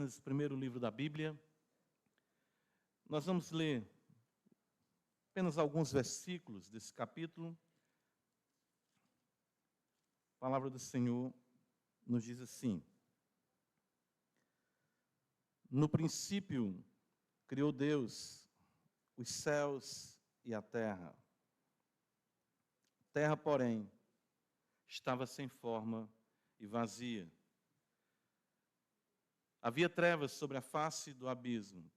Gênesis, primeiro livro da Bíblia. Nós vamos ler apenas alguns versículos desse capítulo. A palavra do Senhor nos diz assim: No princípio criou Deus os céus e a terra. A terra, porém, estava sem forma e vazia. Havia trevas sobre a face do abismo,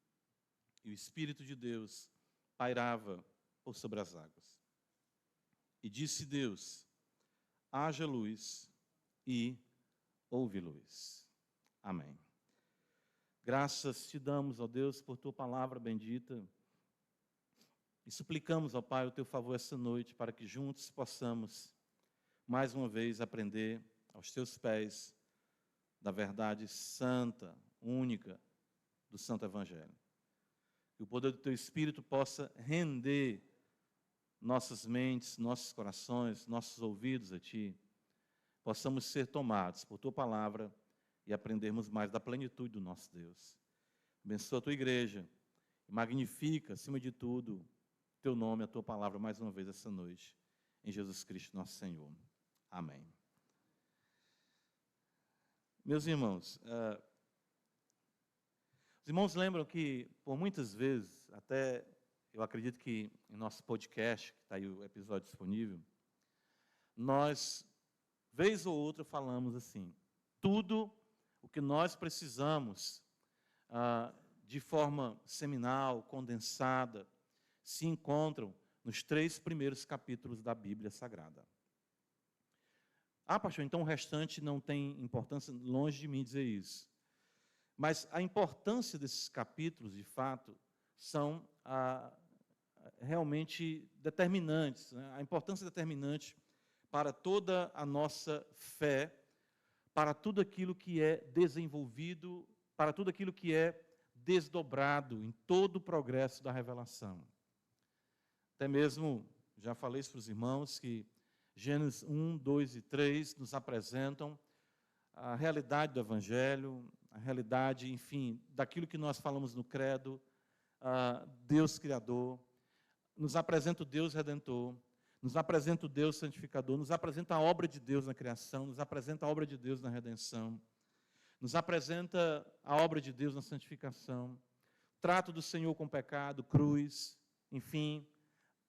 e o Espírito de Deus pairava por sobre as águas. E disse Deus: haja luz, e houve luz. Amém. Graças te damos, ó Deus, por tua palavra bendita, e suplicamos, ó Pai, o teu favor essa noite, para que juntos possamos, mais uma vez, aprender aos teus pés da verdade santa, única, do Santo Evangelho. Que o poder do teu Espírito possa render nossas mentes, nossos corações, nossos ouvidos a ti, possamos ser tomados por tua palavra e aprendermos mais da plenitude do nosso Deus. Abençoa a tua igreja e magnifica, acima de tudo, teu nome, a tua palavra, mais uma vez essa noite, em Jesus Cristo, nosso Senhor. Amém. Meus irmãos, os irmãos lembram que, por muitas vezes, até eu acredito que em nosso podcast, que está aí o episódio disponível, nós, vez ou outra, falamos assim: tudo o que nós precisamos, de forma seminal, condensada, se encontram nos 3 primeiros capítulos da Bíblia Sagrada. Pastor, então o restante não tem importância? Longe de mim dizer isso. Mas a importância desses capítulos, de fato, são realmente determinantes, né? A importância determinante para toda a nossa fé, para tudo aquilo que é desenvolvido, para tudo aquilo que é desdobrado em todo o progresso da revelação. Até mesmo, já falei isso para os irmãos, que Gênesis 1, 2 e 3 nos apresentam a realidade do Evangelho, a realidade, enfim, daquilo que nós falamos no credo, Deus Criador, nos apresenta o Deus Redentor, nos apresenta o Deus Santificador, nos apresenta a obra de Deus na criação, nos apresenta a obra de Deus na redenção, nos apresenta a obra de Deus na santificação, trato do Senhor com o pecado, cruz, enfim,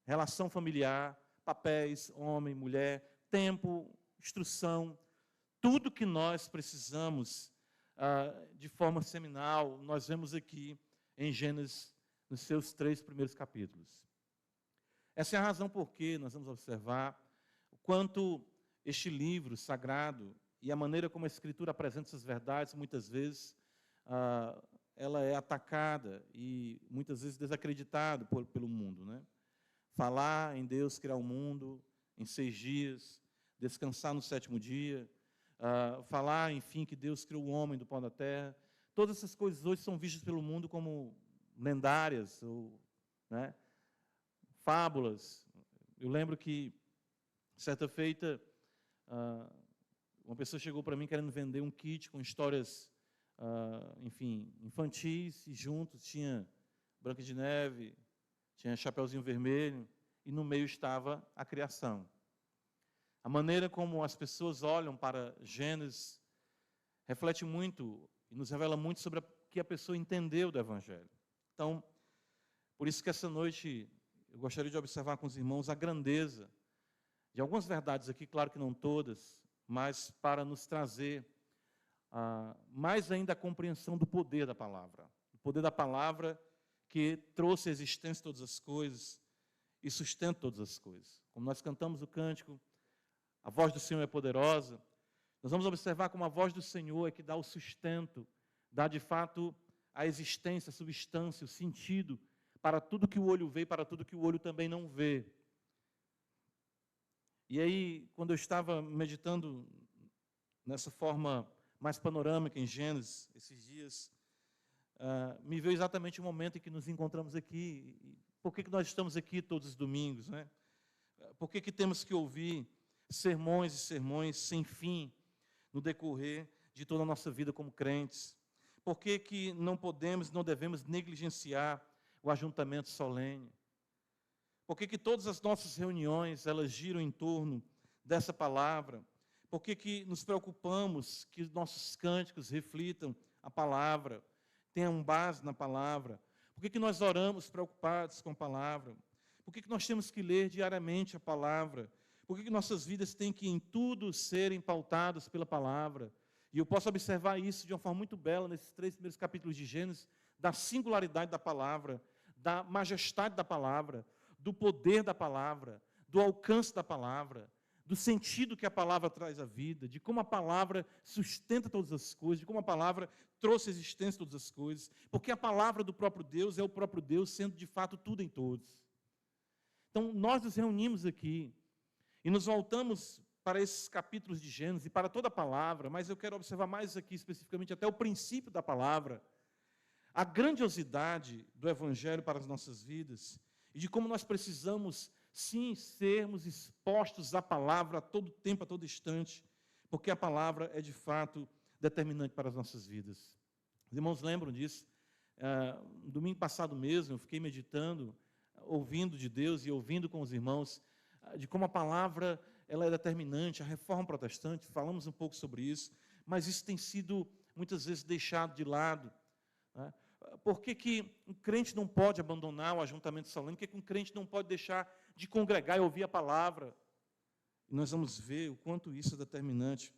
relação familiar, papéis, homem, mulher, tempo, instrução, tudo que nós precisamos de forma seminal, nós vemos aqui em Gênesis, nos seus 3 primeiros capítulos. Essa é a razão por que nós vamos observar o quanto este livro sagrado e a maneira como a Escritura apresenta essas verdades, muitas vezes, ela é atacada e muitas vezes desacreditada pelo mundo, né? Falar em Deus criar o mundo em 6 dias, descansar no 7º dia, falar, enfim, que Deus criou o homem do pó da terra. Todas essas coisas hoje são vistas pelo mundo como lendárias, ou, né, fábulas. Eu lembro que, certa feita, uma pessoa chegou para mim querendo vender um kit com histórias, enfim, infantis, e juntos tinha Branca de Neve, tinha Chapeuzinho Vermelho, e no meio estava a criação. A maneira como as pessoas olham para Gênesis reflete muito e nos revela muito sobre o que a pessoa entendeu do Evangelho. Então, por isso que essa noite eu gostaria de observar com os irmãos a grandeza de algumas verdades aqui, claro que não todas, mas para nos trazer mais ainda a compreensão do poder da palavra. O poder da palavra que trouxe à existência todas as coisas e sustenta todas as coisas. Como nós cantamos o cântico, a voz do Senhor é poderosa, nós vamos observar como a voz do Senhor é que dá o sustento, dá de fato a existência, a substância, o sentido para tudo que o olho vê e para tudo que o olho também não vê. E aí, quando eu estava meditando nessa forma mais panorâmica em Gênesis, esses dias, me veio exatamente o momento em que nos encontramos aqui. Por que nós estamos aqui todos os domingos, né? Por que temos que ouvir sermões e sermões sem fim no decorrer de toda a nossa vida como crentes? Por que que não podemos, não devemos negligenciar o ajuntamento solene? Por que que todas as nossas reuniões, elas giram em torno dessa palavra? Por que que nos preocupamos que os nossos cânticos reflitam a palavra, tenham base na palavra? Por que que nós oramos preocupados com a palavra? Por que que nós temos que ler diariamente a palavra? Por que que nossas vidas têm que, em tudo, serem pautadas pela palavra? E eu posso observar isso de uma forma muito bela nesses 3 primeiros capítulos de Gênesis, da singularidade da palavra, da majestade da palavra, do poder da palavra, do alcance da palavra, do sentido que a palavra traz à vida, de como a palavra sustenta todas as coisas, de como a palavra trouxe existência a todas as coisas, porque a palavra do próprio Deus é o próprio Deus sendo de fato tudo em todos. Então, nós nos reunimos aqui e nos voltamos para esses capítulos de Gênesis e para toda a palavra, mas eu quero observar mais aqui especificamente até o princípio da palavra, a grandiosidade do Evangelho para as nossas vidas e de como nós precisamos, sim, sermos expostos à palavra a todo tempo, a todo instante, porque a palavra é, de fato, determinante para as nossas vidas. Os irmãos lembram disso? No domingo passado mesmo, eu fiquei meditando, ouvindo de Deus e ouvindo com os irmãos, de como a palavra ela é determinante, a reforma protestante, falamos um pouco sobre isso, mas isso tem sido, muitas vezes, deixado de lado, né? Por que que um crente não pode abandonar o ajuntamento solene? Por que um crente não pode deixar de congregar e ouvir a palavra? E nós vamos ver o quanto isso é determinante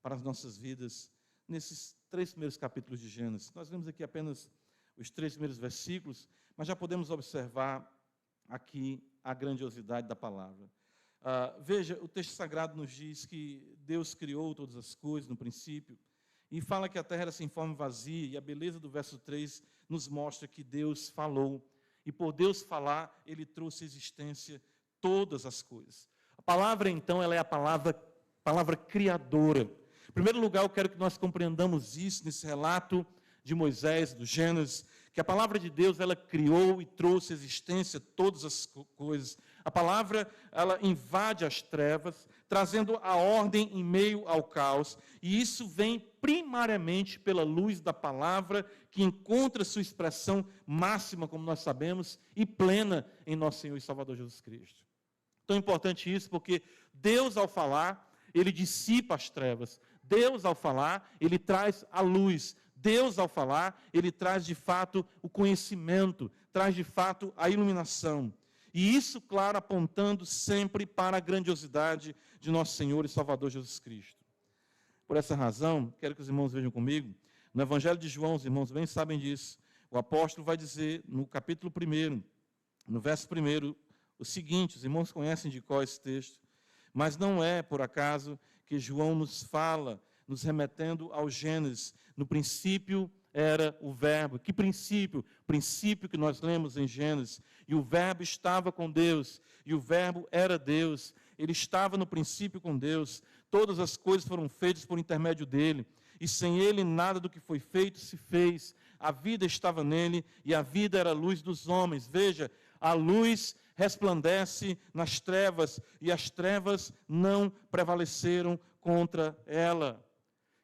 para as nossas vidas nesses 3 primeiros capítulos de Gênesis. Nós vemos aqui apenas os 3 primeiros versículos, mas já podemos observar aqui a grandiosidade da palavra. Veja, o texto sagrado nos diz que Deus criou todas as coisas no princípio, e fala que a terra era sem forma e vazia, e a beleza do verso 3 nos mostra que Deus falou, e por Deus falar, Ele trouxe à existência todas as coisas. A palavra, então, ela é a palavra criadora. Em primeiro lugar, eu quero que nós compreendamos isso nesse relato de Moisés, do Gênesis, que a palavra de Deus, ela criou e trouxe à existência todas as coisas. A palavra, ela invade as trevas, trazendo a ordem em meio ao caos, e isso vem primariamente pela luz da palavra, que encontra sua expressão máxima, como nós sabemos, e plena em nosso Senhor e Salvador Jesus Cristo. Tão importante isso, porque Deus, ao falar, Ele dissipa as trevas. Deus, ao falar, Ele traz a luz. Deus, ao falar, Ele traz, de fato, o conhecimento, traz, de fato, a iluminação. E isso, claro, apontando sempre para a grandiosidade de nosso Senhor e Salvador Jesus Cristo. Por essa razão, quero que os irmãos vejam comigo, no Evangelho de João, os irmãos bem sabem disso, o apóstolo vai dizer, no capítulo 1, no verso 1, o seguinte, os irmãos conhecem de cor esse texto, mas não é, por acaso, que João nos fala, nos remetendo ao Gênesis, no princípio era o verbo. Que princípio? Princípio que nós lemos em Gênesis. E o verbo estava com Deus, e o verbo era Deus. Ele estava no princípio com Deus. Todas as coisas foram feitas por intermédio dele, e sem ele nada do que foi feito se fez. A vida estava nele, e a vida era a luz dos homens. Veja, a luz resplandece nas trevas, e as trevas não prevaleceram contra ela.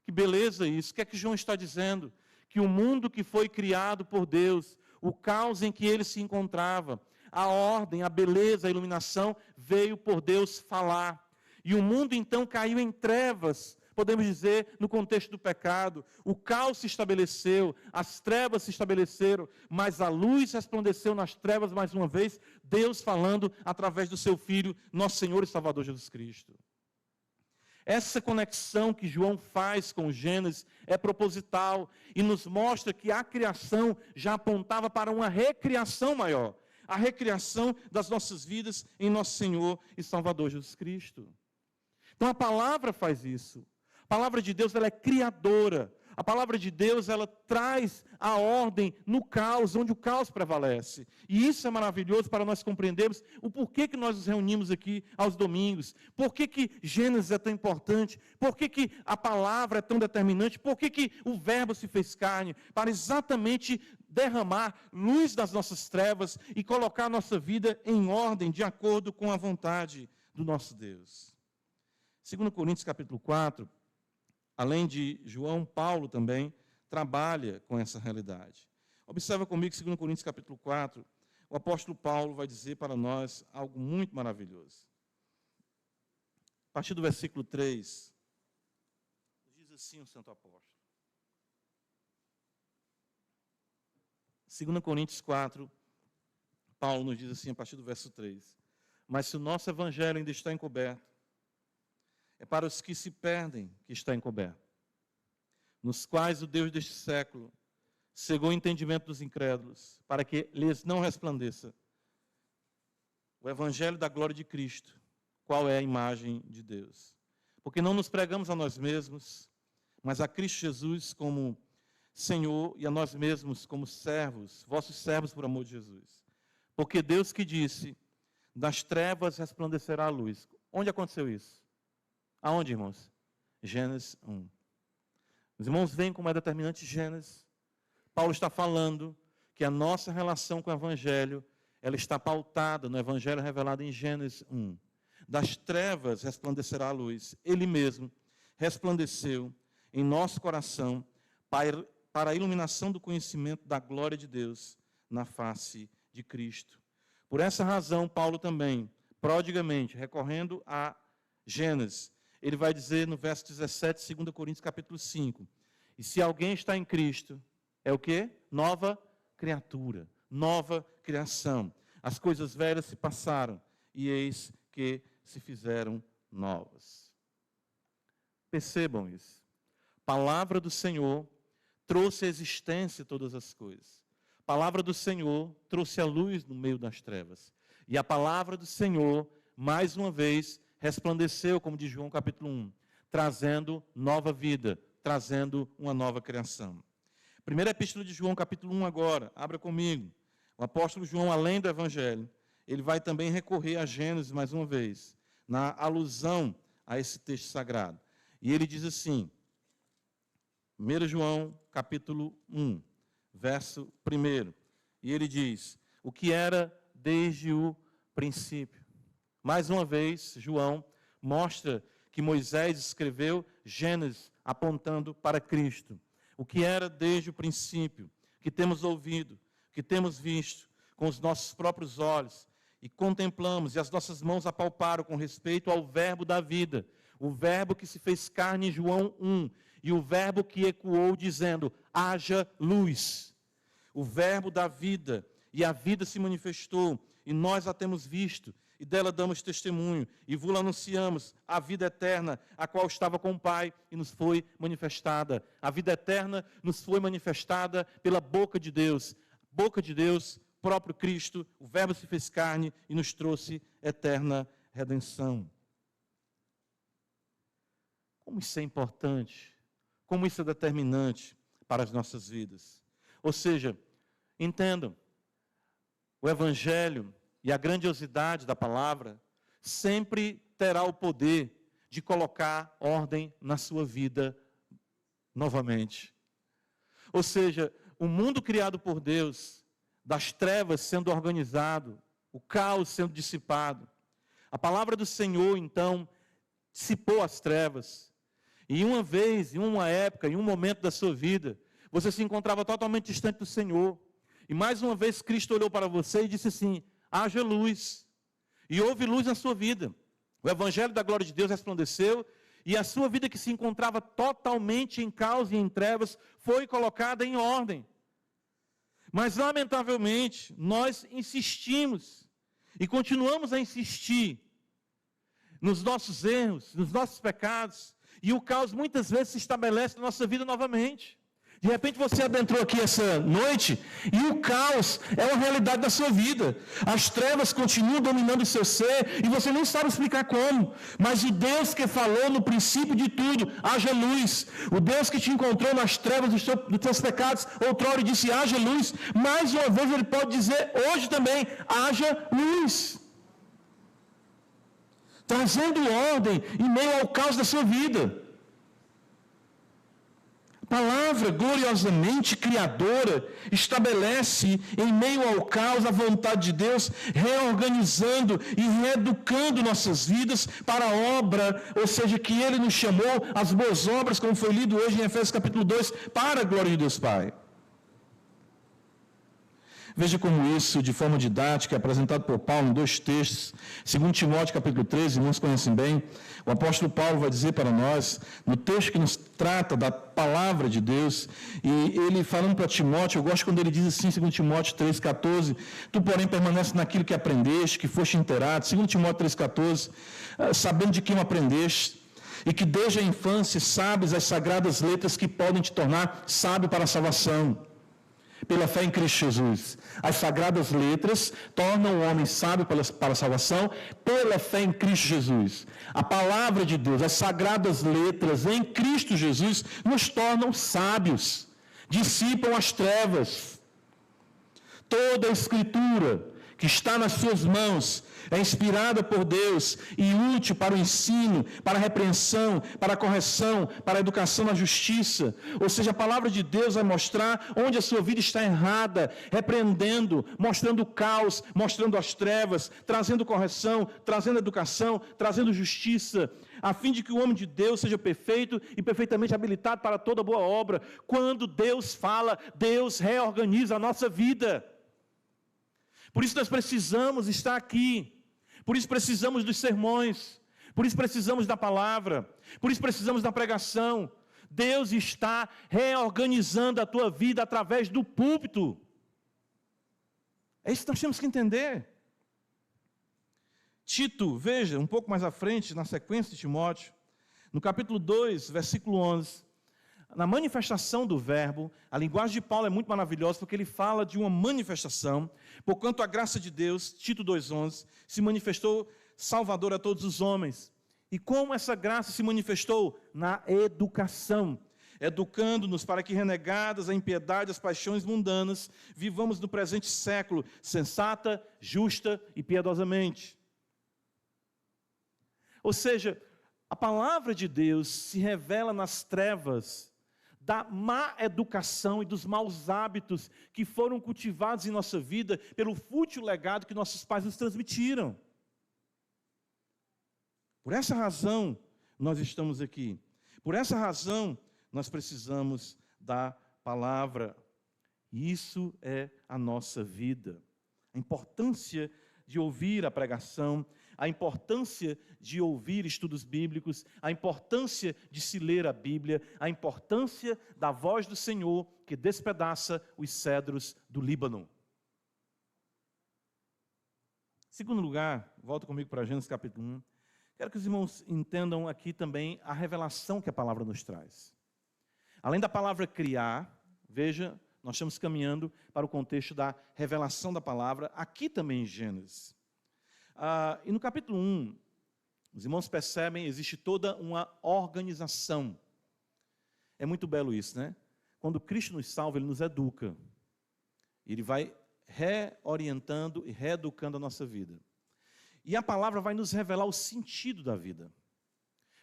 Que beleza isso! O que é que João está dizendo? Que o mundo que foi criado por Deus, o caos em que ele se encontrava, a ordem, a beleza, a iluminação, veio por Deus falar. E o mundo então caiu em trevas, podemos dizer, no contexto do pecado. O caos se estabeleceu, as trevas se estabeleceram, mas a luz resplandeceu nas trevas mais uma vez, Deus falando através do seu Filho, nosso Senhor e Salvador Jesus Cristo. Essa conexão que João faz com o Gênesis é proposital e nos mostra que a criação já apontava para uma recriação maior, a recriação das nossas vidas em nosso Senhor e Salvador Jesus Cristo. Então a palavra faz isso. A palavra de Deus, ela é criadora. A palavra de Deus, ela traz a ordem no caos, onde o caos prevalece. E isso é maravilhoso para nós compreendermos o porquê que nós nos reunimos aqui aos domingos. Por que Gênesis é tão importante? Por que a palavra é tão determinante? Por que o verbo se fez carne? Para exatamente derramar luz das nossas trevas e colocar a nossa vida em ordem, de acordo com a vontade do nosso Deus. 2 Coríntios capítulo 4, além de João, Paulo também, trabalha com essa realidade. Observa comigo, 2 Coríntios capítulo 4, o apóstolo Paulo vai dizer para nós algo muito maravilhoso. A partir do versículo 3, diz assim o santo apóstolo. 2 Coríntios 4, Paulo nos diz assim, a partir do verso 3. Mas se o nosso evangelho ainda está encoberto, é para os que se perdem que está encoberto, nos quais o Deus deste século cegou o entendimento dos incrédulos, para que lhes não resplandeça o evangelho da glória de Cristo, qual é a imagem de Deus. Porque não nos pregamos a nós mesmos, mas a Cristo Jesus como Senhor e a nós mesmos como servos, vossos servos por amor de Jesus. Porque Deus que disse, das trevas resplandecerá a luz. Onde aconteceu isso? Aonde, irmãos? Gênesis 1. Os irmãos veem como é determinante Gênesis. Paulo está falando que a nossa relação com o Evangelho, ela está pautada no Evangelho revelado em Gênesis 1. Das trevas resplandecerá a luz. Ele mesmo resplandeceu em nosso coração para a iluminação do conhecimento da glória de Deus na face de Cristo. Por essa razão, Paulo também, prodigamente, recorrendo a Gênesis, ele vai dizer no verso 17, 2 Coríntios capítulo 5, e se alguém está em Cristo, é o quê? Nova criatura, nova criação. As coisas velhas se passaram, e eis que se fizeram novas. Percebam isso. Palavra do Senhor trouxe à existência todas as coisas. A palavra do Senhor trouxe a luz no meio das trevas. E a palavra do Senhor, mais uma vez, resplandeceu, como diz João capítulo 1, trazendo nova vida, trazendo uma nova criação. Primeira epístola de João capítulo 1 agora, abra comigo. O apóstolo João, além do Evangelho, ele vai também recorrer a Gênesis mais uma vez, na alusão a esse texto sagrado. E ele diz assim, 1 João capítulo 1, verso 1, e ele diz, o que era desde o princípio. Mais uma vez, João mostra que Moisés escreveu Gênesis apontando para Cristo. O que era desde o princípio, que temos ouvido, que temos visto com os nossos próprios olhos, e contemplamos, e as nossas mãos apalparam com respeito ao verbo da vida, o verbo que se fez carne em João 1, e o verbo que ecoou dizendo, haja luz. O verbo da vida, e a vida se manifestou, e nós a temos visto, e dela damos testemunho, e vos anunciamos a vida eterna, a qual estava com o Pai, e nos foi manifestada. A vida eterna nos foi manifestada pela boca de Deus, próprio Cristo, o verbo se fez carne e nos trouxe eterna redenção. Como isso é importante, como isso é determinante para as nossas vidas. Ou seja, entendam, o Evangelho e a grandiosidade da palavra sempre terá o poder de colocar ordem na sua vida novamente. Ou seja, o mundo criado por Deus, das trevas sendo organizado, o caos sendo dissipado. A palavra do Senhor, então, dissipou as trevas. E uma vez, em uma época, em um momento da sua vida, você se encontrava totalmente distante do Senhor. E mais uma vez Cristo olhou para você e disse assim, haja luz. E houve luz na sua vida. O Evangelho da glória de Deus resplandeceu e a sua vida que se encontrava totalmente em caos e em trevas foi colocada em ordem. Mas, lamentavelmente, nós insistimos e continuamos a insistir nos nossos erros, nos nossos pecados, e o caos muitas vezes se estabelece na nossa vida novamente. De repente você adentrou aqui essa noite e o caos é uma realidade da sua vida. As trevas continuam dominando o seu ser e você nem sabe explicar como. Mas o Deus que falou no princípio de tudo, haja luz. O Deus que te encontrou nas trevas dos teus pecados, outrora disse, haja luz. Mais uma vez Ele pode dizer hoje também, haja luz. Trazendo ordem em meio ao caos da sua vida. A Palavra gloriosamente criadora estabelece em meio ao caos a vontade de Deus, reorganizando e reeducando nossas vidas para a obra, ou seja, que Ele nos chamou, as boas obras, como foi lido hoje em Efésios capítulo 2, para a glória de Deus Pai. Veja como isso, de forma didática, é apresentado por Paulo em 2 textos. 2 Timóteo, capítulo 13, irmãos conhecem bem. O apóstolo Paulo vai dizer para nós, no texto que nos trata da palavra de Deus, e ele falando para Timóteo, eu gosto quando ele diz assim, 2 Timóteo 3,14, tu, porém, permanece naquilo que aprendeste, que foste inteirado. 2 Timóteo 3,14, sabendo de quem aprendeste, e que desde a infância sabes as sagradas letras que podem te tornar sábio para a salvação, pela fé em Cristo Jesus. As sagradas letras tornam o homem sábio para a salvação pela fé em Cristo Jesus. A palavra de Deus, as sagradas letras em Cristo Jesus nos tornam sábios, dissipam as trevas. Toda a Escritura que está nas suas mãos é inspirada por Deus e útil para o ensino, para a repreensão, para a correção, para a educação na justiça. Ou seja, a palavra de Deus vai mostrar onde a sua vida está errada, repreendendo, mostrando o caos, mostrando as trevas, trazendo correção, trazendo educação, trazendo justiça, a fim de que o homem de Deus seja perfeito e perfeitamente habilitado para toda boa obra. Quando Deus fala, Deus reorganiza a nossa vida. Por isso nós precisamos estar aqui, por isso precisamos dos sermões, por isso precisamos da palavra, por isso precisamos da pregação. Deus está reorganizando a tua vida através do púlpito. É isso que nós temos que entender. Tito, veja, um pouco mais à frente, na sequência de Timóteo, no capítulo 2, versículo 11, na manifestação do verbo, a linguagem de Paulo é muito maravilhosa, porque ele fala de uma manifestação, porquanto a graça de Deus, Tito 2,11, se manifestou salvador a todos os homens. E como essa graça se manifestou? Na educação, educando-nos para que, renegadas a impiedade e as paixões mundanas, vivamos no presente século, sensata, justa e piedosamente. Ou seja, a palavra de Deus se revela nas trevas da má educação e dos maus hábitos que foram cultivados em nossa vida pelo fútil legado que nossos pais nos transmitiram. Por essa razão, nós estamos aqui. Por essa razão, nós precisamos da palavra. Isso é a nossa vida. A importância de ouvir a pregação, a importância de ouvir estudos bíblicos, a importância de se ler a Bíblia, a importância da voz do Senhor que despedaça os cedros do Líbano. Segundo lugar, volta comigo para Gênesis capítulo 1. Quero que os irmãos entendam aqui também a revelação que a palavra nos traz. Além da palavra criar, veja, nós estamos caminhando para o contexto da revelação da palavra, aqui também em Gênesis. E no capítulo 1, os irmãos percebem, existe toda uma organização. É muito belo isso, né? Quando Cristo nos salva, Ele nos educa. Ele vai reorientando e reeducando a nossa vida. E a palavra vai nos revelar o sentido da vida.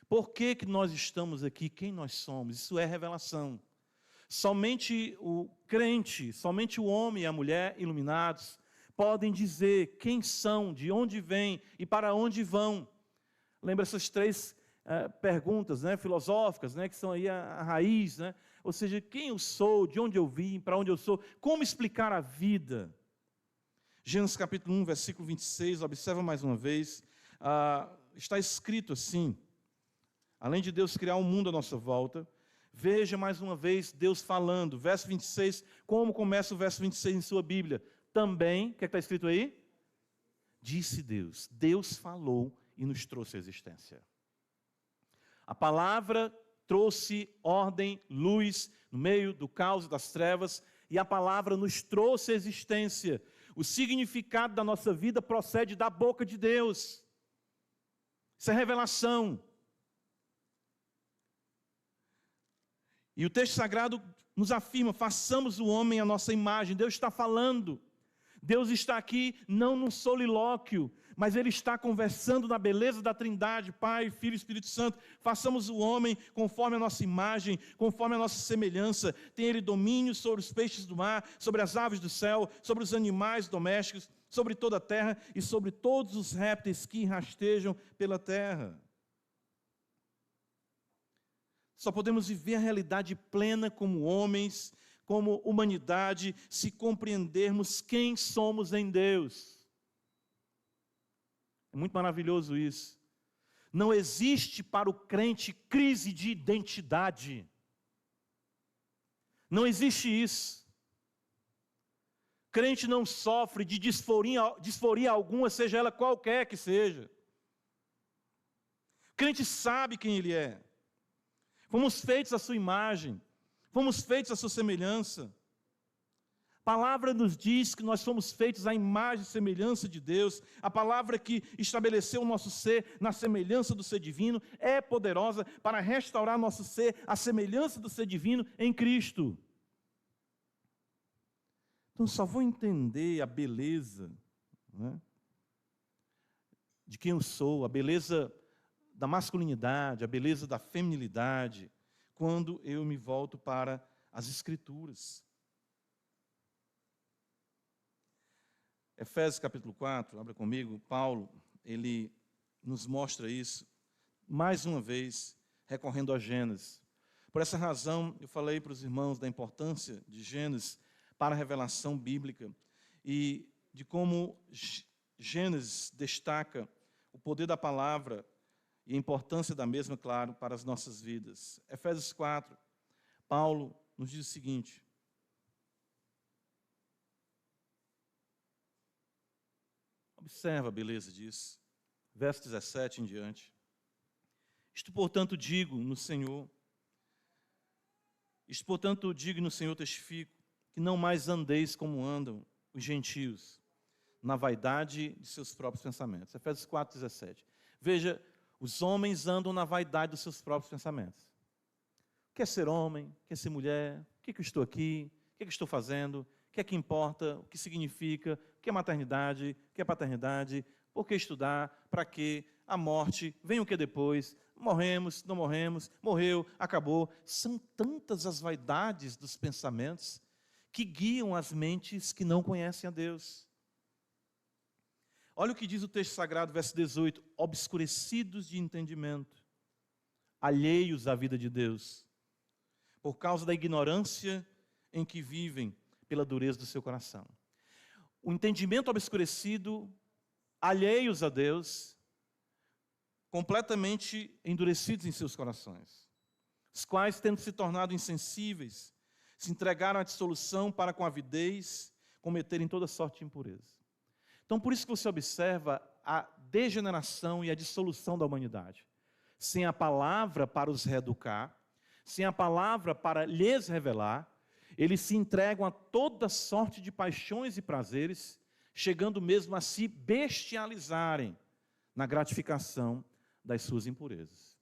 Por que que nós estamos aqui? Quem nós somos? Isso é revelação. Somente o crente, somente o homem e a mulher iluminados podem dizer quem são, de onde vêm e para onde vão. Lembra essas três perguntas, né, filosóficas, né, que são aí a raiz, né? Ou seja, quem eu sou, de onde eu vim, para onde eu sou, como explicar a vida. Gênesis capítulo 1, versículo 26, observa mais uma vez, está escrito assim, além de Deus criar um mundo à nossa volta, veja mais uma vez Deus falando, verso 26, como começa o verso 26 em sua Bíblia? Também, o que está escrito aí? Disse Deus, Deus falou e nos trouxe a existência. A palavra trouxe ordem, luz, no meio do caos e das trevas, e a palavra nos trouxe a existência. O significado da nossa vida procede da boca de Deus. Isso é revelação. E o texto sagrado nos afirma, façamos o homem à nossa imagem. Deus está falando. Deus está aqui não num solilóquio, mas Ele está conversando na beleza da Trindade, Pai, Filho e Espírito Santo. Façamos o homem conforme a nossa imagem, conforme a nossa semelhança. Tem Ele domínio sobre os peixes do mar, sobre as aves do céu, sobre os animais domésticos, sobre toda a terra e sobre todos os répteis que rastejam pela terra. Só podemos viver a realidade plena como homens, como humanidade, se compreendermos quem somos em Deus. É muito maravilhoso isso. Não existe para o crente crise de identidade. Não existe isso. Crente não sofre de disforia alguma, seja ela qualquer que seja. Crente sabe quem ele é. Fomos feitos à sua imagem. Fomos feitos à sua semelhança. A palavra nos diz que nós somos feitos à imagem e semelhança de Deus. A palavra que estabeleceu o nosso ser na semelhança do ser divino é poderosa para restaurar nosso ser à semelhança do ser divino em Cristo. Então só vou entender a beleza, né, de quem eu sou, a beleza da masculinidade, a beleza da feminilidade, quando eu me volto para as Escrituras. Efésios capítulo 4, abra comigo, Paulo, ele nos mostra isso, mais uma vez, recorrendo a Gênesis. Por essa razão, eu falei para os irmãos da importância de Gênesis para a revelação bíblica e de como Gênesis destaca o poder da palavra e a importância da mesma, claro, para as nossas vidas. Efésios 4, Paulo nos diz o seguinte: observa a beleza disso, verso 17 em diante. Isto, portanto, digo no Senhor, testifico, que não mais andeis como andam os gentios, na vaidade de seus próprios pensamentos. Efésios 4, 17. Veja, os homens andam na vaidade dos seus próprios pensamentos. Quer ser homem, quer ser mulher, o que eu estou aqui, o que eu estou fazendo, o que é que importa, o que significa, o que é maternidade, o que é paternidade, por que estudar, para quê, a morte, vem o que depois, morremos, não morremos, morreu, acabou. São tantas as vaidades dos pensamentos que guiam as mentes que não conhecem a Deus. Olha o que diz o texto sagrado, verso 18: obscurecidos de entendimento, alheios à vida de Deus, por causa da ignorância em que vivem, pela dureza do seu coração. O entendimento obscurecido, alheios a Deus, completamente endurecidos em seus corações, os quais, tendo se tornado insensíveis, se entregaram à dissolução para com avidez cometerem toda sorte de impureza. Então, por isso que você observa a degeneração e a dissolução da humanidade. Sem a palavra para os reeducar, sem a palavra para lhes revelar, eles se entregam a toda sorte de paixões e prazeres, chegando mesmo a se bestializarem na gratificação das suas impurezas.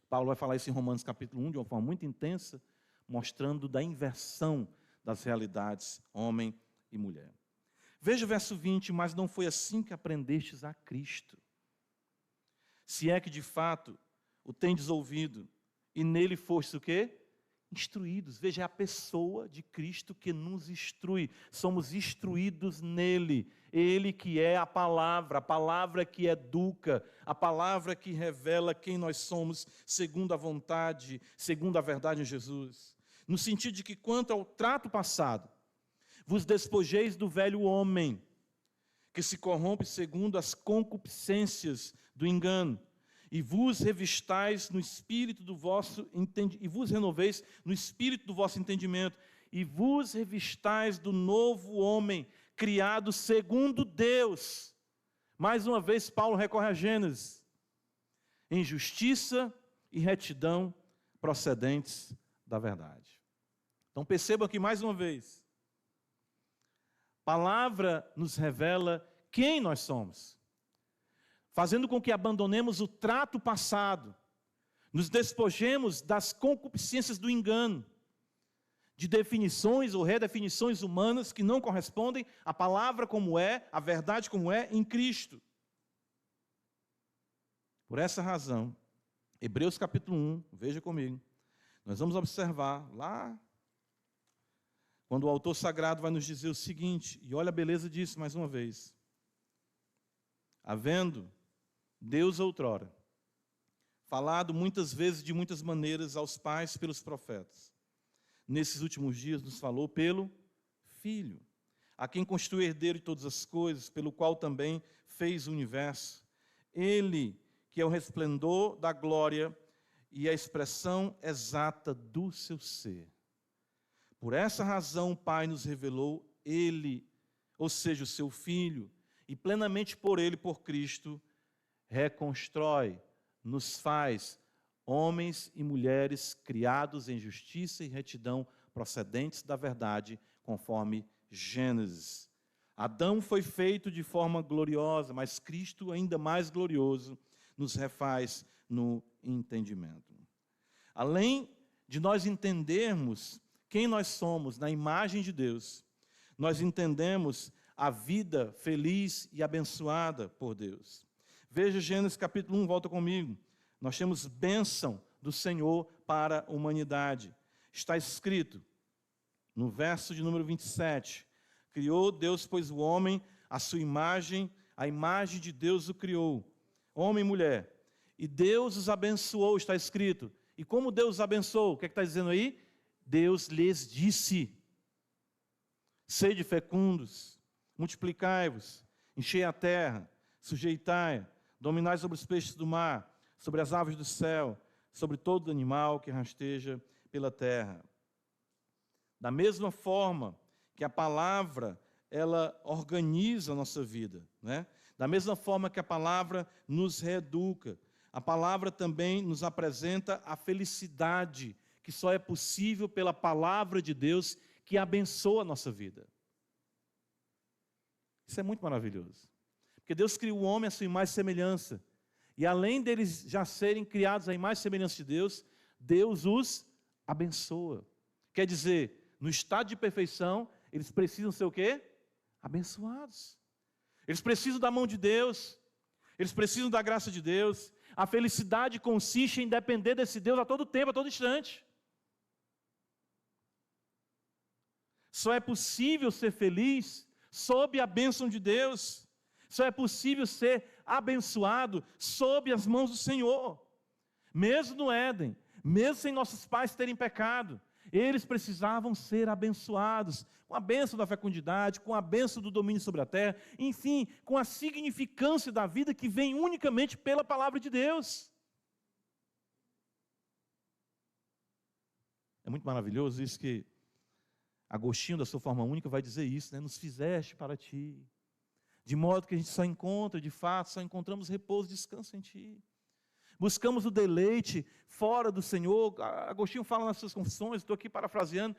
Paulo vai falar isso em Romanos capítulo 1, de uma forma muito intensa, mostrando da inversão das realidades homem e mulher. Veja o verso 20: mas não foi assim que aprendestes a Cristo, se é que de fato o tendes ouvido, e nele fostes o quê? Instruídos. Veja, é a pessoa de Cristo que nos instrui, somos instruídos nele, ele que é a palavra que educa, a palavra que revela quem nós somos, segundo a vontade, segundo a verdade em Jesus. No sentido de que, quanto ao trato passado, vos despojeis do velho homem, que se corrompe segundo as concupiscências do engano, e vos revistais no espírito do vosso e vos renoveis no espírito do vosso entendimento, e vos revistais do novo homem, criado segundo Deus. Mais uma vez, Paulo recorre a Gênesis, em justiça e retidão procedentes da verdade. Então percebam aqui mais uma vez, a palavra nos revela quem nós somos, fazendo com que abandonemos o trato passado, nos despojemos das concupiscências do engano, de definições ou redefinições humanas que não correspondem à palavra como é, à verdade como é em Cristo. Por essa razão, Hebreus capítulo 1, veja comigo, nós vamos observar lá, quando o autor sagrado vai nos dizer o seguinte, e olha a beleza disso mais uma vez. Havendo Deus outrora falado muitas vezes de muitas maneiras aos pais pelos profetas, nesses últimos dias nos falou pelo Filho, a quem constituiu herdeiro de todas as coisas, pelo qual também fez o universo. Ele, que é o resplendor da glória e a expressão exata do seu ser. Por essa razão o Pai nos revelou Ele, ou seja, o seu Filho, e plenamente por Ele, por Cristo, reconstrói, nos faz homens e mulheres criados em justiça e retidão procedentes da verdade, conforme Gênesis. Adão foi feito de forma gloriosa, mas Cristo, ainda mais glorioso, nos refaz no entendimento. Além de nós entendermos quem nós somos na imagem de Deus, nós entendemos a vida feliz e abençoada por Deus. Veja Gênesis capítulo 1, volta comigo. Nós temos bênção do Senhor para a humanidade. Está escrito no verso de número 27, criou Deus, pois o homem, a sua imagem, a imagem de Deus o criou, homem e mulher. E Deus os abençoou, está escrito. E como Deus os abençoou? O que é que está dizendo aí? Deus lhes disse, sede fecundos, multiplicai-vos, enchei a terra, sujeitai-a, dominai sobre os peixes do mar, sobre as aves do céu, sobre todo animal que rasteja pela terra. Da mesma forma que a palavra, ela organiza a nossa vida, né? Da mesma forma que a palavra nos reeduca, a palavra também nos apresenta a felicidade que só é possível pela palavra de Deus que abençoa a nossa vida. Isso é muito maravilhoso. Porque Deus criou o homem à sua imagem e semelhança. E além deles já serem criados à imagem e semelhança de Deus, Deus os abençoa. Quer dizer, no estado de perfeição, eles precisam ser o quê? Abençoados. Eles precisam da mão de Deus. Eles precisam da graça de Deus. A felicidade consiste em depender desse Deus a todo tempo, a todo instante. Só é possível ser feliz sob a bênção de Deus. Só é possível ser abençoado sob as mãos do Senhor. Mesmo no Éden, mesmo sem nossos pais terem pecado, eles precisavam ser abençoados, com a bênção da fecundidade, com a bênção do domínio sobre a terra, enfim, com a significância da vida que vem unicamente pela palavra de Deus. É muito maravilhoso isso que Agostinho, da sua forma única, vai dizer isso, né? Nos fizeste para ti, de modo que a gente só encontra, de fato, só encontramos repouso e descanso em ti. Buscamos o deleite fora do Senhor. Agostinho fala nas suas confissões, estou aqui parafraseando,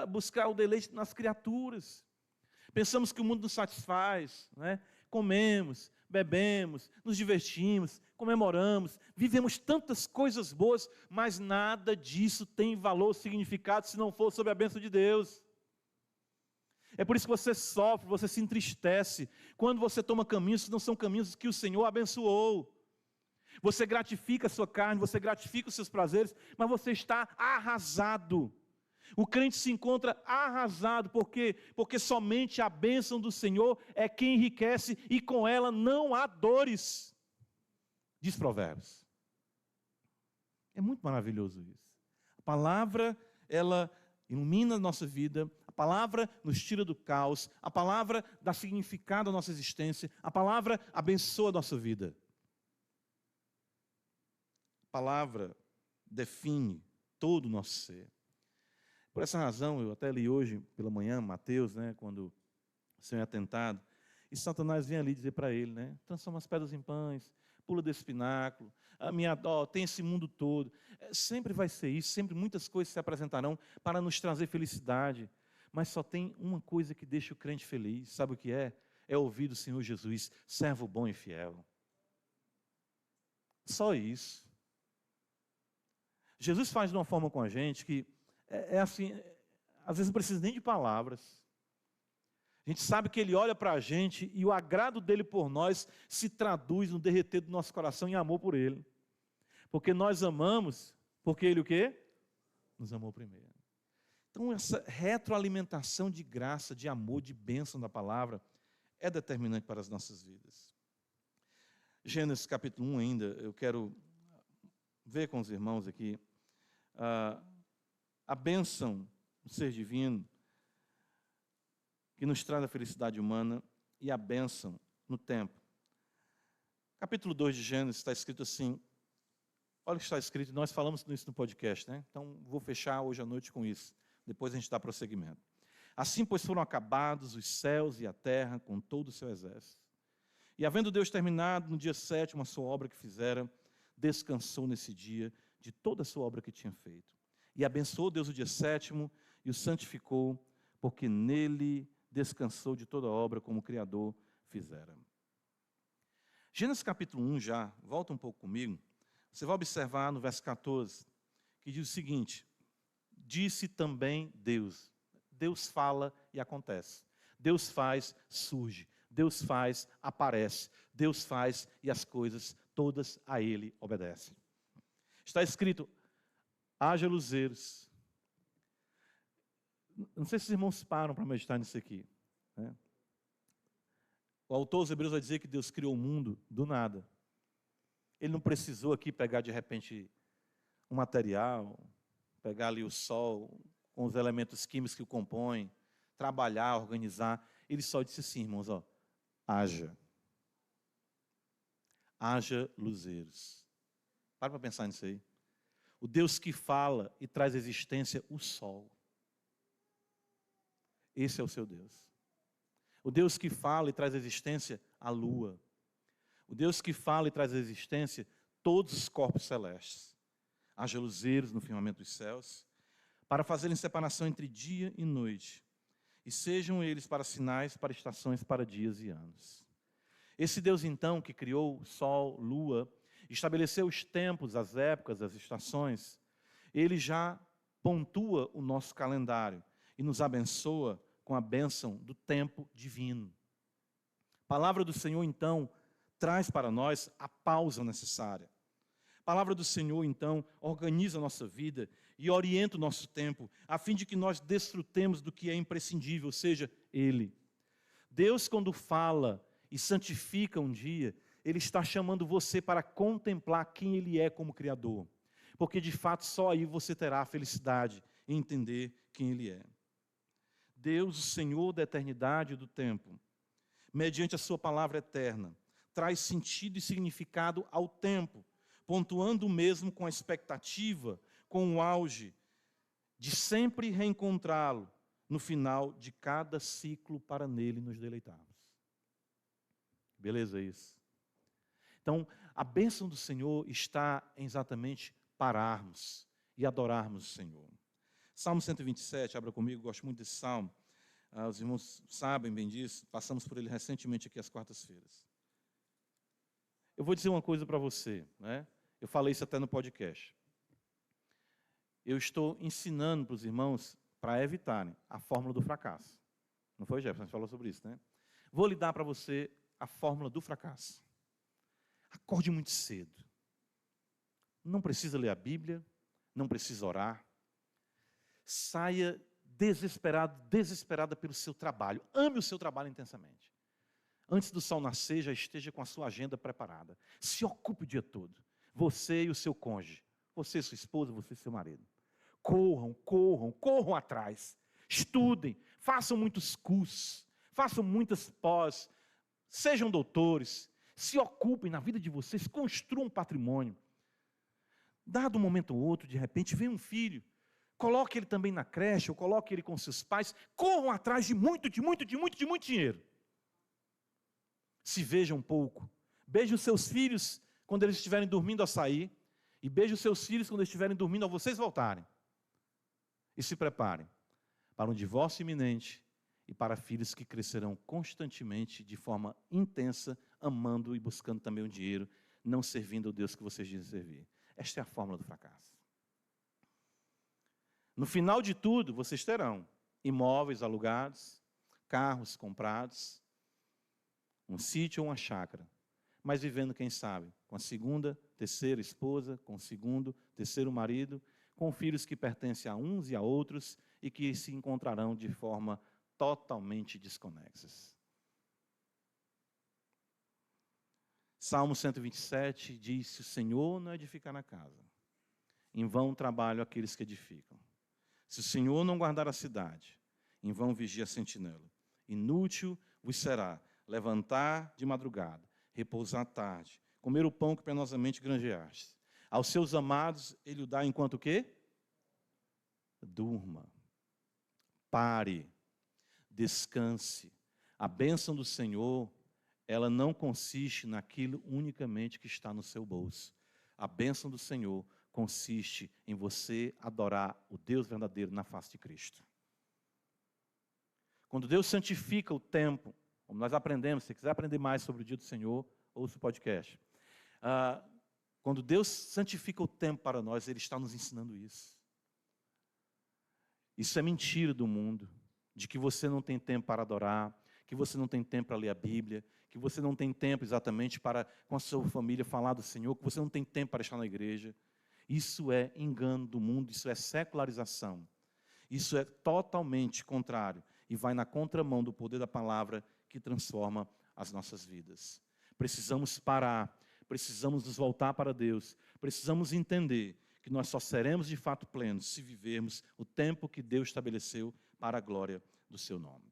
buscar o deleite nas criaturas. Pensamos que o mundo nos satisfaz, né? Comemos, bebemos, nos divertimos, comemoramos, vivemos tantas coisas boas, mas nada disso tem valor, significado, se não for sob a bênção de Deus. É por isso que você sofre, você se entristece, quando você toma caminhos que não são caminhos que o Senhor abençoou. Você gratifica a sua carne, você gratifica os seus prazeres, mas você está arrasado. O crente se encontra arrasado, porque somente a bênção do Senhor é quem enriquece e com ela não há dores. Diz Provérbios. É muito maravilhoso isso. A palavra, ela ilumina a nossa vida, a palavra nos tira do caos, a palavra dá significado à nossa existência, a palavra abençoa a nossa vida. A palavra define todo o nosso ser. Por essa razão, eu até li hoje pela manhã, Mateus, né, quando o Senhor é tentado, e Satanás vem ali dizer para ele, né, transforma as pedras em pães, pula desse pináculo, tem esse mundo todo. Sempre vai ser isso, sempre muitas coisas se apresentarão para nos trazer felicidade, mas só tem uma coisa que deixa o crente feliz, sabe o que é? É ouvir do Senhor Jesus, servo bom e fiel. Só isso. Jesus faz de uma forma com a gente que é assim, Às vezes não precisa nem de palavras. A gente sabe que Ele olha para a gente e o agrado dEle por nós se traduz no derreter do nosso coração em amor por Ele. Porque nós amamos, porque Ele o quê? Nos amou primeiro. Então essa retroalimentação de graça, de amor, de bênção da palavra é determinante para as nossas vidas. Gênesis capítulo 1 ainda, eu quero ver com os irmãos aqui a bênção do ser divino que nos traz a felicidade humana e a bênção no tempo. Capítulo 2 de Gênesis está escrito assim, olha o que está escrito, nós falamos isso no podcast, né? Então vou fechar hoje à noite com isso, depois a gente dá prosseguimento. Assim, pois, foram acabados os céus e a terra com todo o seu exército. E havendo Deus terminado no dia 7º a sua obra que fizera, descansou nesse dia de toda a sua obra que tinha feito. E abençoou Deus o dia 7º e o santificou, porque nele descansou de toda a obra como o Criador fizera. Gênesis capítulo 1 já, volta um pouco comigo, você vai observar no verso 14, que diz o seguinte, disse também Deus. Deus fala e acontece. Deus faz, surge. Deus faz, aparece. Deus faz e as coisas todas a Ele obedecem. Está escrito, haja luzeiros. Não sei se os irmãos param para meditar nisso aqui, né? O autor dos Hebreus vai dizer que Deus criou o mundo do nada. Ele não precisou aqui pegar de repente um material, pegar ali o sol com os elementos químicos que o compõem, trabalhar, organizar. Ele só disse assim, irmãos, ó, haja. Haja luzeiros. Para pensar nisso aí. O Deus que fala e traz à existência o sol. Esse é o seu Deus. O Deus que fala e traz à existência a lua. O Deus que fala e traz à existência todos os corpos celestes. Haja luzeiros no firmamento dos céus, para fazerem separação entre dia e noite, e sejam eles para sinais, para estações, para dias e anos. Esse Deus, então, que criou sol, lua, estabeleceu os tempos, as épocas, as estações, Ele já pontua o nosso calendário e nos abençoa com a bênção do tempo divino. A palavra do Senhor, então, traz para nós a pausa necessária. A palavra do Senhor, então, organiza a nossa vida e orienta o nosso tempo, a fim de que nós desfrutemos do que é imprescindível, ou seja, Ele. Deus, quando fala e santifica um dia, Ele está chamando você para contemplar quem Ele é como Criador. Porque, de fato, só aí você terá a felicidade em entender quem Ele é. Deus, o Senhor da eternidade e do tempo, mediante a sua palavra eterna, traz sentido e significado ao tempo, pontuando o mesmo com a expectativa, com o auge de sempre reencontrá-lo no final de cada ciclo para nele nos deleitarmos. Beleza isso? Então, a bênção do Senhor está em exatamente pararmos e adorarmos o Senhor. Salmo 127, abra comigo, gosto muito desse salmo. Os irmãos sabem bem disso, passamos por ele recentemente aqui às quartas-feiras. Eu vou dizer uma coisa para você, né? Eu falei isso até no podcast. Eu estou ensinando para os irmãos para evitarem a fórmula do fracasso. Não foi, Jefferson? A gente falou sobre isso, né? Vou lhe dar para você a fórmula do fracasso. Acorde muito cedo. Não precisa ler a Bíblia, não precisa orar. Saia desesperado, desesperada pelo seu trabalho. Ame o seu trabalho intensamente. Antes do sol nascer, já esteja com a sua agenda preparada. Se ocupe o dia todo. Você e o seu cônjuge. Você e sua esposa, você e seu marido. Corram atrás. Estudem, façam muitos cursos, façam muitas pós, sejam doutores, se ocupem na vida de vocês, construam um patrimônio. Dado um momento ou outro, de repente, vem um filho, coloque ele também na creche, ou coloque ele com seus pais, corram atrás de muito dinheiro. Se vejam um pouco, beijem os seus filhos quando eles estiverem dormindo ao sair, e beijem os seus filhos quando eles estiverem dormindo ao vocês voltarem. E se preparem para um divórcio iminente e para filhos que crescerão constantemente, de forma intensa, amando e buscando também o dinheiro, não servindo ao Deus que vocês dizem servir. Esta é a fórmula do fracasso. No final de tudo, vocês terão imóveis alugados, carros comprados, um sítio ou uma chácara, mas vivendo, quem sabe, com a segunda, terceira esposa, com o segundo, terceiro marido, com filhos que pertencem a uns e a outros e que se encontrarão de forma totalmente desconexas. Salmo 127 diz: se o Senhor não edificar a casa, em vão trabalham aqueles que edificam. Se o Senhor não guardar a cidade, em vão vigia a sentinela. Inútil vos será levantar de madrugada, repousar à tarde, comer o pão que penosamente granjeaste. Aos seus amados ele o dá enquanto o quê? Durma, pare, descanse. A bênção do Senhor, ela não consiste naquilo unicamente que está no seu bolso. A bênção do Senhor consiste em você adorar o Deus verdadeiro na face de Cristo. Quando Deus santifica o tempo, como nós aprendemos, se quiser aprender mais sobre o dia do Senhor, ouça o podcast. Quando Deus santifica o tempo para nós, Ele está nos ensinando isso. Isso é mentira do mundo, de que você não tem tempo para adorar, que você não tem tempo para ler a Bíblia, que você não tem tempo exatamente para, com a sua família, falar do Senhor, que você não tem tempo para estar na igreja. Isso é engano do mundo, isso é secularização. Isso é totalmente contrário e vai na contramão do poder da palavra que transforma as nossas vidas. Precisamos parar, precisamos nos voltar para Deus, precisamos entender que nós só seremos de fato plenos se vivermos o tempo que Deus estabeleceu para a glória do seu nome.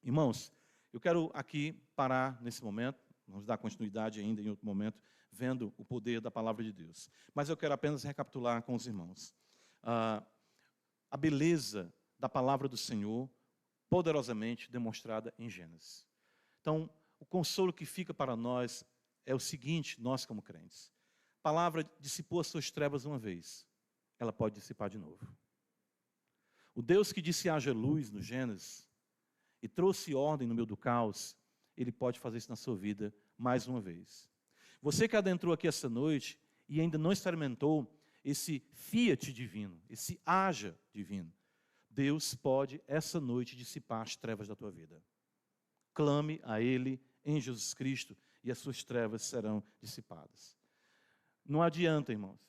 Irmãos, eu quero aqui parar nesse momento, vamos dar continuidade ainda em outro momento, vendo o poder da palavra de Deus. Mas eu quero apenas recapitular com os irmãos a beleza da palavra do Senhor, poderosamente demonstrada em Gênesis. Então, o consolo que fica para nós é o seguinte, nós como crentes: a palavra dissipou as suas trevas uma vez, ela pode dissipar de novo. O Deus que disse haja luz no Gênesis e trouxe ordem no meio do caos, Ele pode fazer isso na sua vida mais uma vez. Você que adentrou aqui essa noite e ainda não experimentou esse fiat divino, esse haja divino, Deus pode essa noite dissipar as trevas da tua vida. Clame a Ele em Jesus Cristo e as suas trevas serão dissipadas. Não adianta, irmãos.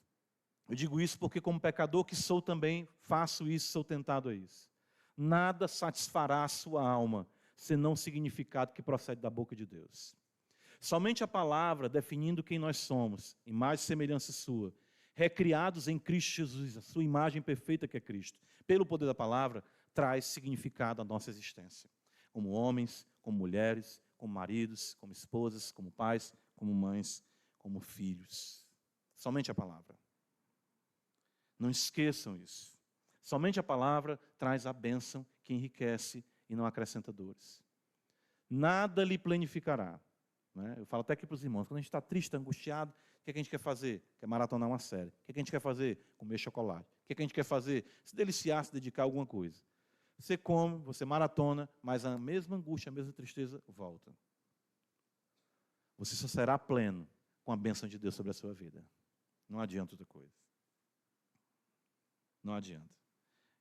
Eu digo isso porque, como pecador que sou também, faço isso, sou tentado a isso. Nada satisfará a sua alma, senão o significado que procede da boca de Deus. Somente a palavra, definindo quem nós somos, imagem e semelhança sua, recriados em Cristo Jesus, a sua imagem perfeita que é Cristo, pelo poder da palavra, traz significado à nossa existência. Como homens, como mulheres, como maridos, como esposas, como pais, como mães, como filhos. Somente a palavra. Não esqueçam isso. Somente a palavra traz a bênção que enriquece e não acrescenta dores. Nada lhe planificará. Né? Eu falo até aqui para os irmãos, quando a gente está triste, angustiado, o que a gente quer fazer? Quer maratonar uma série. O que a gente quer fazer? Comer chocolate. O que a gente quer fazer? Se deliciar, se dedicar a alguma coisa. Você come, você maratona, mas a mesma angústia, a mesma tristeza volta. Você só será pleno com a bênção de Deus sobre a sua vida. Não adianta outra coisa. Não adianta.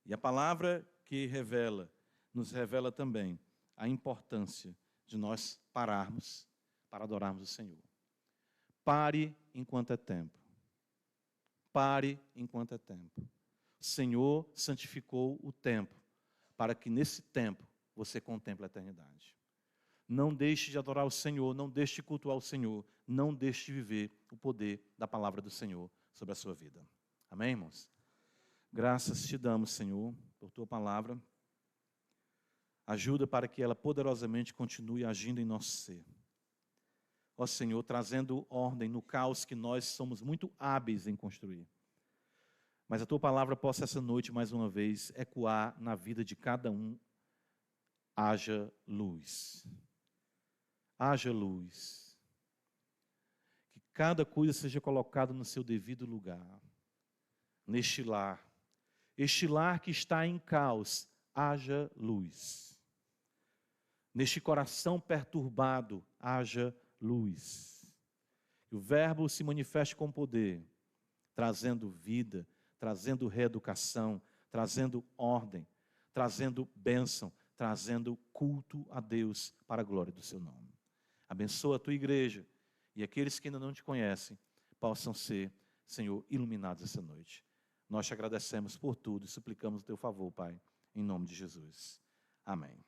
E a palavra que revela, nos revela também a importância de nós pararmos para adorarmos o Senhor. Pare enquanto é tempo. Pare enquanto é tempo. O Senhor santificou o tempo para que nesse tempo você contemple a eternidade. Não deixe de adorar o Senhor, não deixe de cultuar o Senhor, não deixe de viver o poder da palavra do Senhor sobre a sua vida. Amém, irmãos? Graças te damos, Senhor, por tua palavra. Ajuda para que ela poderosamente continue agindo em nosso ser. Ó Senhor, trazendo ordem no caos que nós somos muito hábeis em construir. Mas a tua palavra possa essa noite, mais uma vez, ecoar na vida de cada um. Haja luz. Haja luz. Que cada coisa seja colocada no seu devido lugar. Neste lar. Este lar que está em caos, haja luz. Neste coração perturbado, haja luz. Que o verbo se manifeste com poder, trazendo vida, trazendo reeducação, trazendo ordem, trazendo bênção, trazendo culto a Deus para a glória do seu nome. Abençoa a tua igreja e aqueles que ainda não te conhecem possam ser, Senhor, iluminados essa noite. Nós te agradecemos por tudo e suplicamos o teu favor, Pai, em nome de Jesus. Amém.